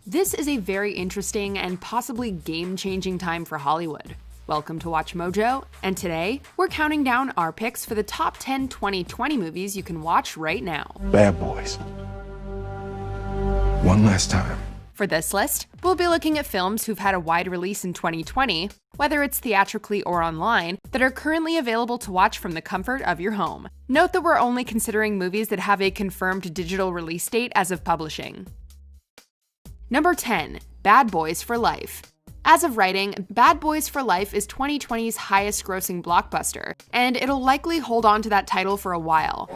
This is a very interesting and possibly game-changing time for Hollywood. Welcome to Watch Mojo, and today, we're counting down our picks for the top 10 2020 movies you can watch right now. Bad Boys. One last time. For this list, we'll be looking at films who've had a wide release in 2020, whether it's theatrically or online, that are currently available to watch from the comfort of your home. Note that we're only considering movies that have a confirmed digital release date as of publishing. Number 10. Bad Boys for Life. As of writing, Bad Boys for Life is 2020's highest-grossing blockbuster, and it'll likely hold on to that title for a while.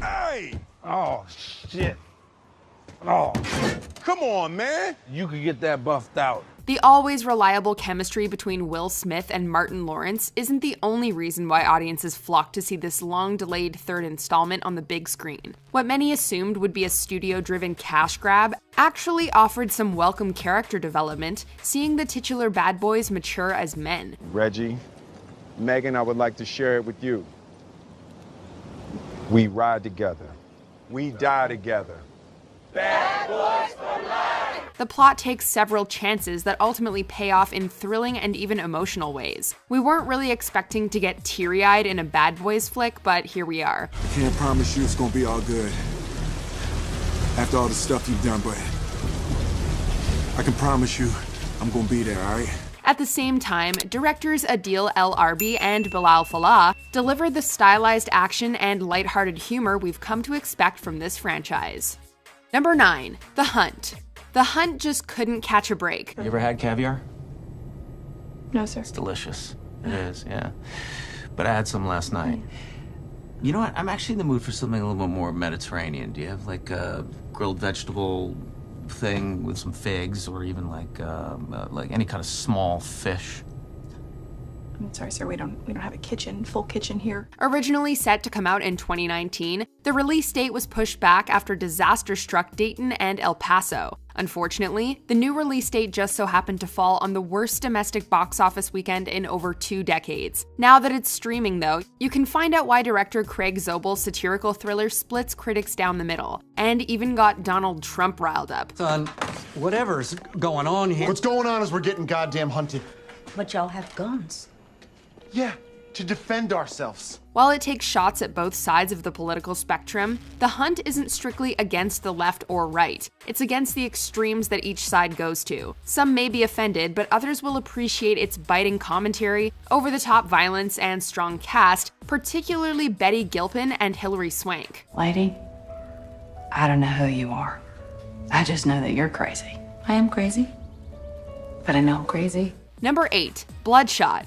Hey! Oh, shit. Oh, come on, man. You could get that buffed out. The always reliable chemistry between Will Smith and Martin Lawrence isn't the only reason why audiences flock to see this long-delayed third installment on the big screen. What many assumed would be a studio-driven cash grab actually offered some welcome character development, seeing the titular bad boys mature as men. Reggie, Megan, I would like to share it with you. We ride together. We die together. Bad Boys for Life! The plot takes several chances that ultimately pay off in thrilling and even emotional ways. We weren't really expecting to get teary-eyed in a Bad Boys flick, but here we are. I can't promise you it's gonna be all good after all the stuff you've done, but I can promise you I'm gonna be there, alright? At the same time, directors Adil El Arbi and Bilal Fallah delivered the stylized action and lighthearted humor we've come to expect from this franchise. Number 9. The Hunt. The Hunt just couldn't catch a break. You ever had caviar? No, sir. It's delicious. It is, yeah. But I had some last night. You know what? I'm actually in the mood for something a little bit more Mediterranean. Do you have like a grilled vegetable thing with some figs, or even like any kind of small fish? I'm sorry, sir. We don't have a full kitchen here. Originally set to come out in 2019, the release date was pushed back after disaster struck Dayton and El Paso. Unfortunately, the new release date just so happened to fall on the worst domestic box office weekend in over 2 decades. Now that it's streaming, though, you can find out why director Craig Zobel's satirical thriller splits critics down the middle, and even got Donald Trump riled up. Son, whatever's going on here. What's going on is we're getting goddamn hunted. But y'all have guns. Yeah, to defend ourselves. While it takes shots at both sides of the political spectrum, The Hunt isn't strictly against the left or right. It's against the extremes that each side goes to. Some may be offended, but others will appreciate its biting commentary, over-the-top violence, and strong cast, particularly Betty Gilpin and Hilary Swank. Lady, I don't know who you are. I just know that you're crazy. I am crazy, but I know I'm crazy. Number 8. Bloodshot.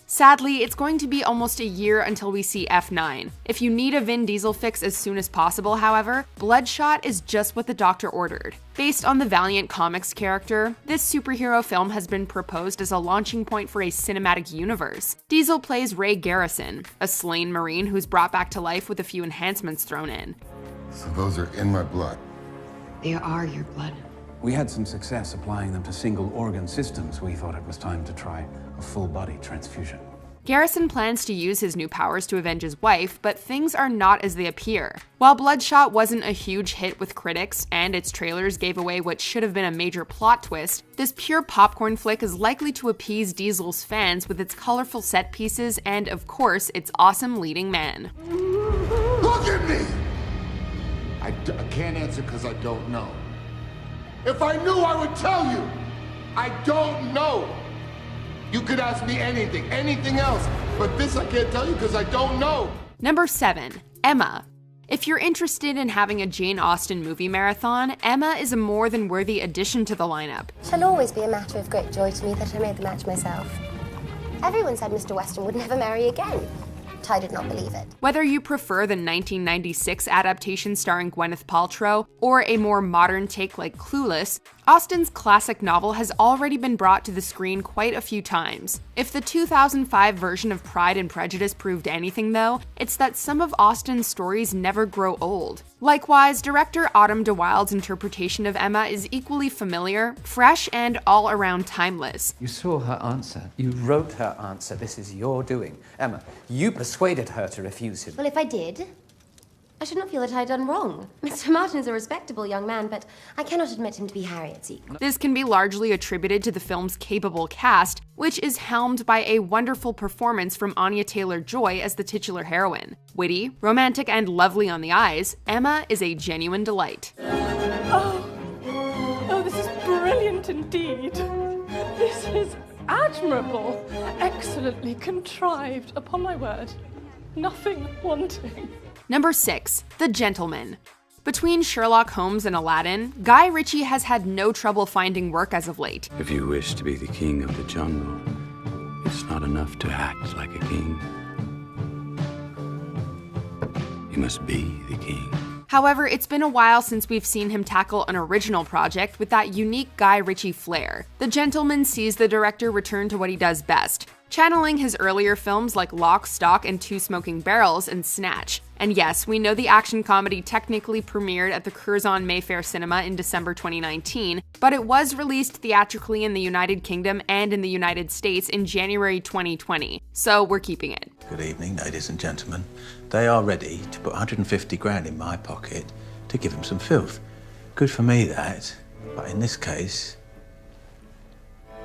Sadly, it's going to be almost a year until we see F9. If you need a Vin Diesel fix as soon as possible, however, Bloodshot is just what the doctor ordered. Based on the Valiant Comics character, this superhero film has been proposed as a launching point for a cinematic universe. Diesel plays Ray Garrison, a slain Marine who's brought back to life with a few enhancements thrown in. So those are in my blood. They are your blood. We had some success applying them to single organ systems. We thought it was time to try a full body transfusion. Garrison plans to use his new powers to avenge his wife, but things are not as they appear. While Bloodshot wasn't a huge hit with critics, and its trailers gave away what should have been a major plot twist, this pure popcorn flick is likely to appease Diesel's fans with its colorful set pieces and, of course, its awesome leading man. Look at me! I can't answer because I don't know. If I knew, I would tell you. I don't know. You could ask me anything else, but this I can't tell you because I don't know. Number 7. Emma. If you're interested in having a Jane Austen movie marathon, Emma is a more than worthy addition to the lineup. It shall always be a matter of great joy to me that I made the match myself. Everyone said Mr. Weston would never marry again. I did not believe it. Whether you prefer the 1996 adaptation starring Gwyneth Paltrow or a more modern take like Clueless, Austen's classic novel has already been brought to the screen quite a few times. If the 2005 version of Pride and Prejudice proved anything, though, it's that some of Austen's stories never grow old. Likewise, director Autumn de Wilde's interpretation of Emma is equally familiar, fresh, and all around timeless. You saw her answer. You wrote her answer. This is your doing. Emma, you persuaded her to refuse him. Well, if I did, I should not feel that I had done wrong. Mr. Martin is a respectable young man, but I cannot admit him to be Harriet's equal. This can be largely attributed to the film's capable cast, which is helmed by a wonderful performance from Anya Taylor-Joy as the titular heroine. Witty, romantic, and lovely on the eyes, Emma is a genuine delight. Oh, this is brilliant indeed. This is admirable, excellently contrived, upon my word. Nothing wanting. Number 6. The Gentleman. Between Sherlock Holmes and Aladdin, Guy Ritchie has had no trouble finding work as of late. If you wish to be the king of the jungle, it's not enough to act like a king. You must be the king. However, it's been a while since we've seen him tackle an original project with that unique Guy Ritchie flair. The Gentleman sees the director return to what he does best, channeling his earlier films like Lock, Stock, and Two Smoking Barrels and Snatch. And yes, we know the action comedy technically premiered at the Curzon Mayfair Cinema in December 2019, but it was released theatrically in the United Kingdom and in the United States in January 2020, so we're keeping it. Good evening, ladies and gentlemen. They are ready to put 150 grand in my pocket to give him some filth. Good for me, that, but in this case,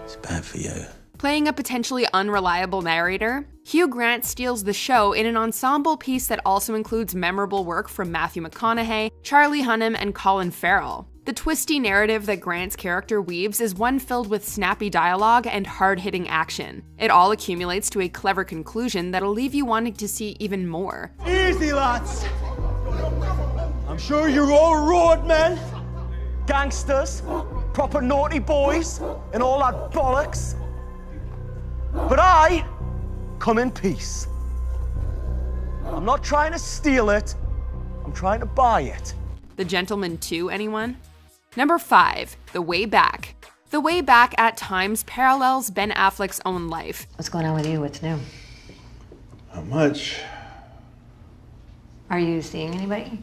it's bad for you. Playing a potentially unreliable narrator, Hugh Grant steals the show in an ensemble piece that also includes memorable work from Matthew McConaughey, Charlie Hunnam, and Colin Farrell. The twisty narrative that Grant's character weaves is one filled with snappy dialogue and hard-hitting action. It all accumulates to a clever conclusion that'll leave you wanting to see even more. Easy, lads. I'm sure you're all road men, gangsters, proper naughty boys, and all that bollocks. But I come in peace. I'm not trying to steal it, I'm trying to buy it. The Gentleman 2, anyone? Number 5. The Way Back. The Way Back at times parallels Ben Affleck's own life. What's going on with you? What's new? Not much. Are you seeing anybody?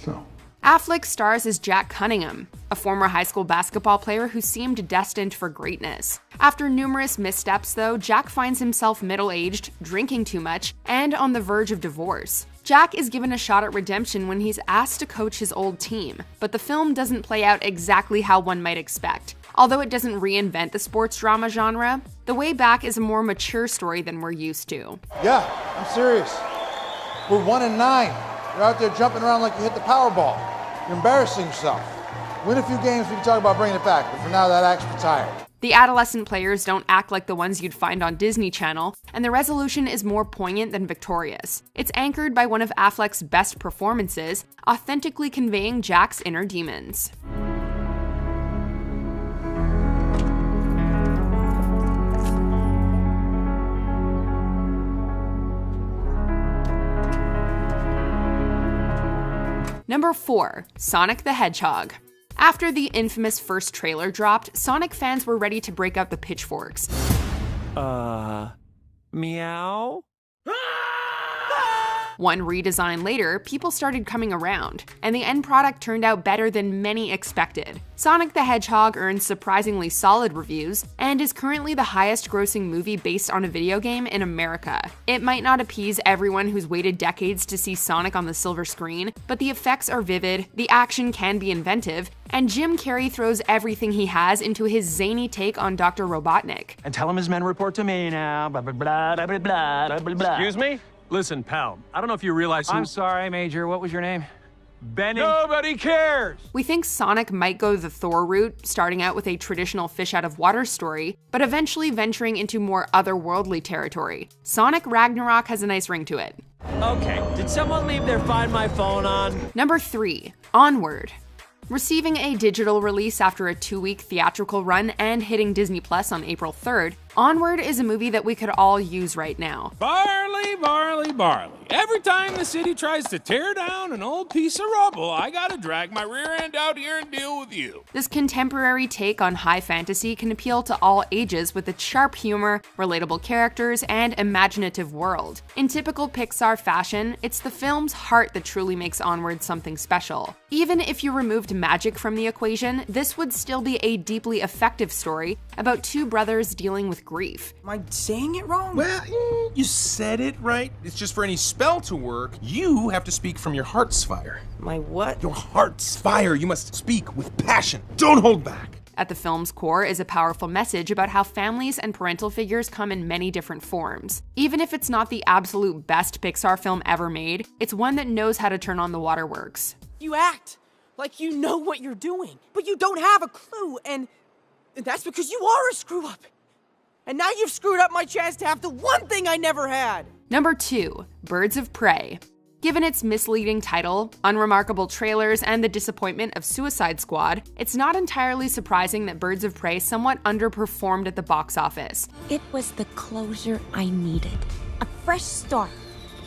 No. Affleck stars as Jack Cunningham, a former high school basketball player who seemed destined for greatness. After numerous missteps, though, Jack finds himself middle-aged, drinking too much, and on the verge of divorce. Jack is given a shot at redemption when he's asked to coach his old team, but the film doesn't play out exactly how one might expect. Although it doesn't reinvent the sports drama genre, The Way Back is a more mature story than we're used to. Yeah, I'm serious. We're 1-9. You're out there jumping around like you hit the Powerball. You're embarrassing yourself. Win a few games, we can talk about bringing it back, but for now, that act's retired. The adolescent players don't act like the ones you'd find on Disney Channel, and the resolution is more poignant than victorious. It's anchored by one of Affleck's best performances, authentically conveying Jack's inner demons. Number 4. Sonic the Hedgehog. After the infamous first trailer dropped, Sonic fans were ready to break out the pitchforks. Meow? One redesign later, people started coming around, and the end product turned out better than many expected. Sonic the Hedgehog earned surprisingly solid reviews, and is currently the highest-grossing movie based on a video game in America. It might not appease everyone who's waited decades to see Sonic on the silver screen, but the effects are vivid, the action can be inventive, and Jim Carrey throws everything he has into his zany take on Dr. Robotnik. And tell him his men report to me now. Blah, blah, blah, blah, blah, blah, blah, blah. Excuse me? Listen, pal, I don't know if you realize who— I'm sorry, Major. What was your name? Benny. Nobody cares! We think Sonic might go the Thor route, starting out with a traditional fish-out-of-water story, but eventually venturing into more otherworldly territory. Sonic Ragnarok has a nice ring to it. Okay, did someone leave their Find My Phone on? Number 3. Onward. Receiving a digital release after a 2-week theatrical run and hitting Disney Plus on April 3rd, Onward is a movie that we could all use right now. Barley, barley, barley. Every time the city tries to tear down an old piece of rubble, I gotta drag my rear end out here and deal with you. This contemporary take on high fantasy can appeal to all ages with its sharp humor, relatable characters, and imaginative world. In typical Pixar fashion, it's the film's heart that truly makes Onward something special. Even if you removed magic from the equation, this would still be a deeply effective story about two brothers dealing with grief. Am I saying it wrong? Well, you said it right. It's just for any spell to work, you have to speak from your heart's fire. My what? Your heart's fire. You must speak with passion. Don't hold back. At the film's core is a powerful message about how families and parental figures come in many different forms. Even if it's not the absolute best Pixar film ever made, it's one that knows how to turn on the waterworks. You act like you know what you're doing, but you don't have a clue, and that's because you are a screw-up. And now you've screwed up my chance to have the one thing I never had. Number 2, Birds of Prey. Given its misleading title, unremarkable trailers, and the disappointment of Suicide Squad, it's not entirely surprising that Birds of Prey somewhat underperformed at the box office. It was the closure I needed. A fresh start.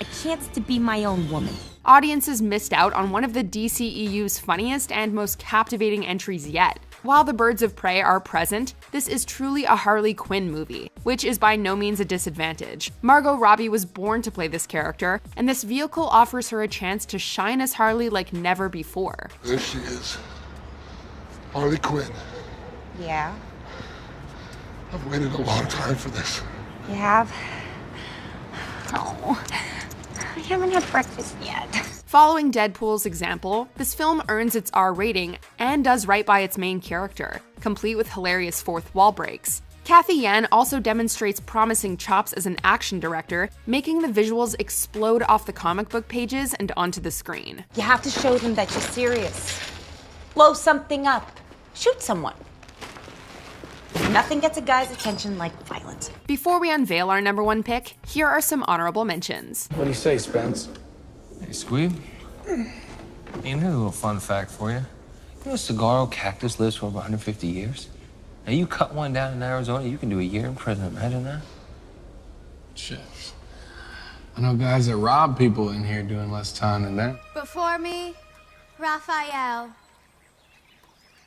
A chance to be my own woman. Audiences missed out on one of the DCEU's funniest and most captivating entries yet. While the Birds of Prey are present, this is truly a Harley Quinn movie, which is by no means a disadvantage. Margot Robbie was born to play this character, and this vehicle offers her a chance to shine as Harley like never before. There she is. Harley Quinn. Yeah? I've waited a long time for this. You have? Oh, I haven't had breakfast yet. Following Deadpool's example, this film earns its R rating and does right by its main character, complete with hilarious fourth wall breaks. Cathy Yan also demonstrates promising chops as an action director, making the visuals explode off the comic book pages and onto the screen. You have to show them that you're serious. Blow something up. Shoot someone. Nothing gets a guy's attention like violence. Before we unveil our number 1 pick, here are some honorable mentions. What do you say, Spence? Hey, Squeeb. Hey, here's a little fun fact for you. You know, saguaro cactus lives for over 150 years? Now, you cut one down in Arizona, you can do a year in prison. Imagine that. Shit. I know guys that rob people in here doing less time than that. Before me, Raphael.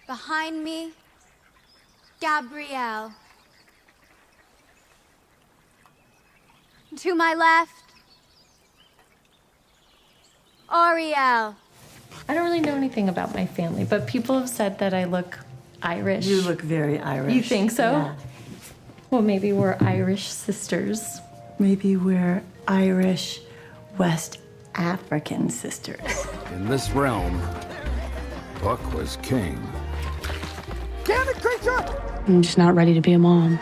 Behind me, Gabrielle. To my left, Ariel. I don't really know anything about my family, but people have said that I look Irish. You look very Irish. You think so? Yeah. Well, maybe we're Irish sisters. Maybe we're Irish West African sisters. In this realm, Buck was king. Damn it, creature! I'm just not ready to be a mom.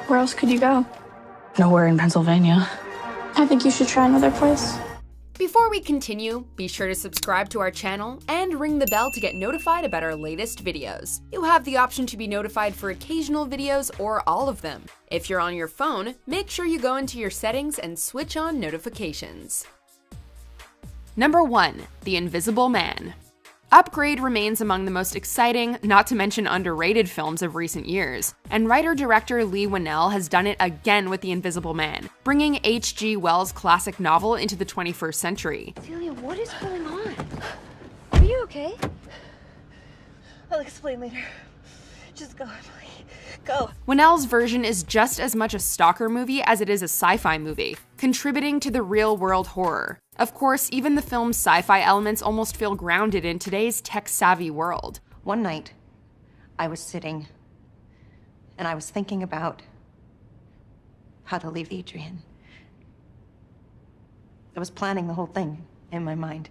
Where else could you go? Nowhere in Pennsylvania. I think you should try another place. Before we continue, be sure to subscribe to our channel and ring the bell to get notified about our latest videos. You have the option to be notified for occasional videos or all of them. If you're on your phone, make sure you go into your settings and switch on notifications. Number 1, The Invisible Man. Upgrade remains among the most exciting, not to mention underrated films of recent years, and writer-director Leigh Whannell has done it again with The Invisible Man, bringing H.G. Wells' classic novel into the 21st century. Celia, what is going on? Are you okay? I'll explain later. Just go, Emily. Go. Whannell's version is just as much a stalker movie as it is a sci-fi movie, contributing to the real-world horror. Of course, even the film's sci-fi elements almost feel grounded in today's tech-savvy world. One night, I was sitting, and I was thinking about how to leave Adrian. I was planning the whole thing in my mind,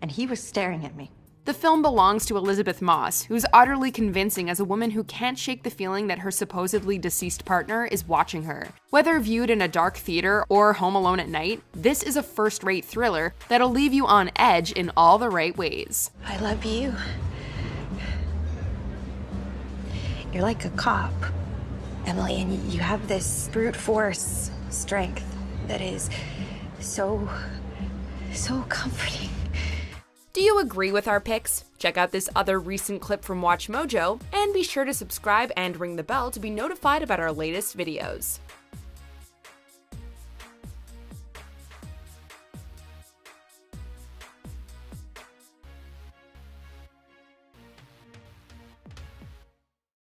and he was staring at me. The film belongs to Elizabeth Moss, who's utterly convincing as a woman who can't shake the feeling that her supposedly deceased partner is watching her. Whether viewed in a dark theater or home alone at night, this is a first-rate thriller that'll leave you on edge in all the right ways. I love you. You're like a cop, Emily, and you have this brute force strength that is so comforting. Do you agree with our picks? Check out this other recent clip from WatchMojo, and be sure to subscribe and ring the bell to be notified about our latest videos.